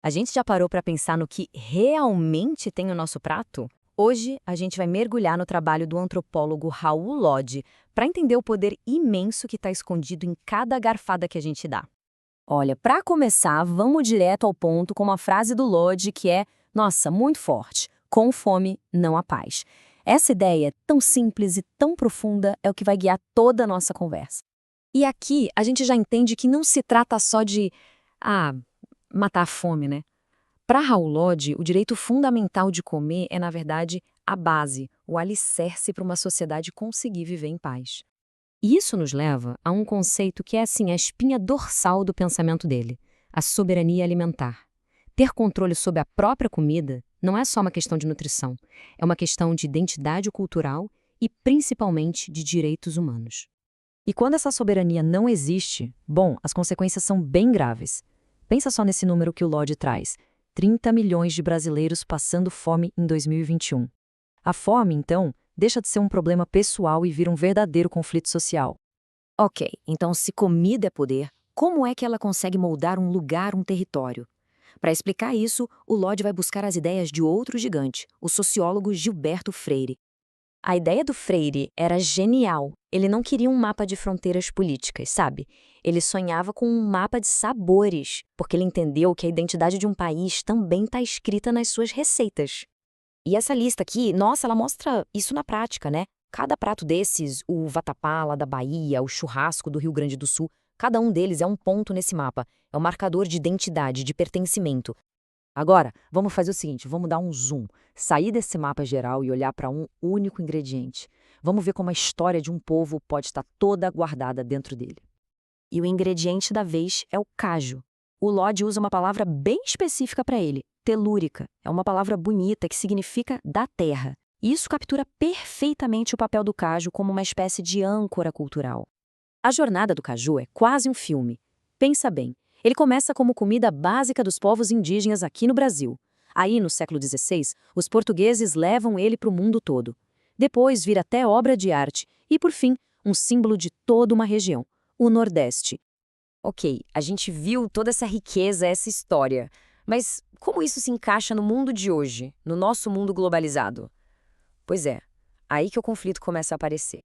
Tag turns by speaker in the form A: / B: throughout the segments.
A: A gente já parou para pensar no que realmente tem no nosso prato? Hoje, a gente vai mergulhar no trabalho do antropólogo Raul Lodge para entender o poder imenso que está escondido em cada garfada que a gente dá. Olha, para começar, vamos direto ao ponto com uma frase do Lodge que é, nossa, muito forte: com fome não há paz. Essa ideia, tão simples e tão profunda, é o que vai guiar toda a nossa conversa. E aqui, a gente já entende que não se trata só de, ah, matar a fome, né? Para Raul Lodge, o direito fundamental de comer é, na verdade, a base, o alicerce para uma sociedade conseguir viver em paz. E isso nos leva a um conceito que é, assim, a espinha dorsal do pensamento dele: a soberania alimentar. Ter controle sobre a própria comida não é só uma questão de nutrição, é uma questão de identidade cultural e, principalmente, de direitos humanos. E quando essa soberania não existe, bom, as consequências são bem graves. Pensa só nesse número que o Lodge traz: 30 milhões de brasileiros passando fome em 2021. A fome, então, deixa de ser um problema pessoal e vira um verdadeiro conflito social. Ok, então se comida é poder, como é que ela consegue moldar um lugar, um território? Para explicar isso, o Lodge vai buscar as ideias de outro gigante, o sociólogo Gilberto Freire. A ideia do Freire era genial. Ele não queria um mapa de fronteiras políticas, sabe? Ele sonhava com um mapa de sabores, porque ele entendeu que a identidade de um país também está escrita nas suas receitas. E essa lista aqui, nossa, ela mostra isso na prática, né? Cada prato desses, o vatapá lá da Bahia, o churrasco do Rio Grande do Sul, cada um deles é um ponto nesse mapa. É um marcador de identidade, de pertencimento. Agora, vamos fazer o seguinte, vamos dar um zoom, sair desse mapa geral e olhar para um único ingrediente. Vamos ver como a história de um povo pode estar toda guardada dentro dele. E o ingrediente da vez é o caju. O Lodge usa uma palavra bem específica para ele, telúrica. É uma palavra bonita que significa da terra. E isso captura perfeitamente o papel do caju como uma espécie de âncora cultural. A jornada do caju é quase um filme. Pensa bem, ele começa como comida básica dos povos indígenas aqui no Brasil. Aí, no século XVI, os portugueses levam ele para o mundo todo. Depois vira até obra de arte e, por fim, um símbolo de toda uma região, o Nordeste. Ok, a gente viu toda essa riqueza, essa história, mas como isso se encaixa no mundo de hoje, no nosso mundo globalizado? Pois é, aí que o conflito começa a aparecer.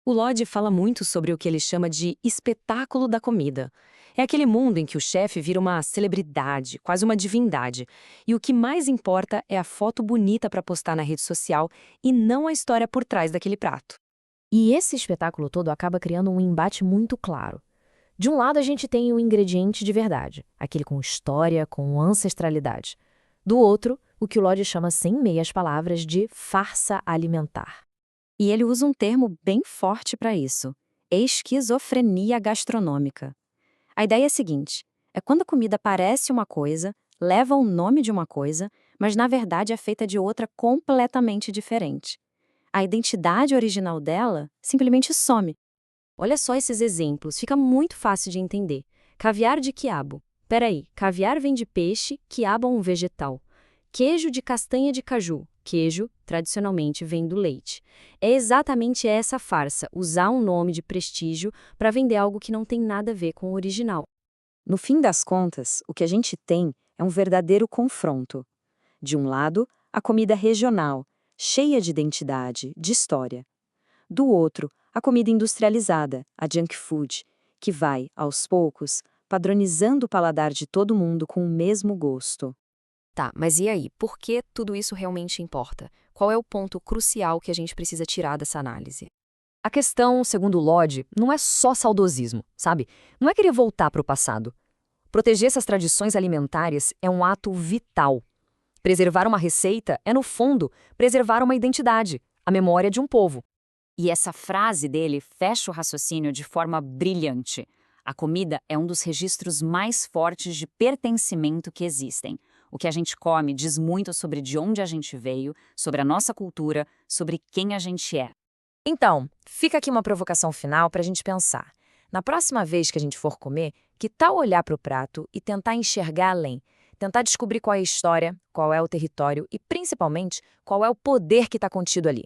A: O Lodge fala muito sobre o que ele chama de espetáculo da comida. É aquele mundo em que o chefe vira uma celebridade, quase uma divindade, e o que mais importa é a foto bonita para postar na rede social e não a história por trás daquele prato. E esse espetáculo todo acaba criando um embate muito claro. De um lado, a gente tem o ingrediente de verdade, aquele com história, com ancestralidade. Do outro, o que o Lodge chama, sem meias palavras, de farsa alimentar. E ele usa um termo bem forte para isso: esquizofrenia gastronômica. A ideia é a seguinte: é quando a comida parece uma coisa, leva o nome de uma coisa, mas na verdade é feita de outra completamente diferente. A identidade original dela simplesmente some. Olha só esses exemplos, fica muito fácil de entender. Caviar de quiabo. Peraí, caviar vem de peixe, quiabo é um vegetal. Queijo de castanha de caju. Queijo, tradicionalmente, vem do leite. É exatamente essa farsa, usar um nome de prestígio para vender algo que não tem nada a ver com o original. No fim das contas, o que a gente tem é um verdadeiro confronto. De um lado, a comida regional, cheia de identidade, de história. Do outro, a comida industrializada, a junk food, que vai, aos poucos, padronizando o paladar de todo mundo com o mesmo gosto. Tá, mas e aí? Por que tudo isso realmente importa? Qual é o ponto crucial que a gente precisa tirar dessa análise? A questão, segundo Lodge, não é só saudosismo, sabe? Não é querer voltar para o passado. Proteger essas tradições alimentares é um ato vital. Preservar uma receita é, no fundo, preservar uma identidade, a memória de um povo.
B: E essa frase dele fecha o raciocínio de forma brilhante. A comida é um dos registros mais fortes de pertencimento que existem. O que a gente come diz muito sobre de onde a gente veio, sobre a nossa cultura, sobre quem a gente é.
A: Então, fica aqui uma provocação final para a gente pensar. Na próxima vez que a gente for comer, que tal olhar para o prato e tentar enxergar além? Tentar descobrir qual é a história, qual é o território e, principalmente, qual é o poder que está contido ali.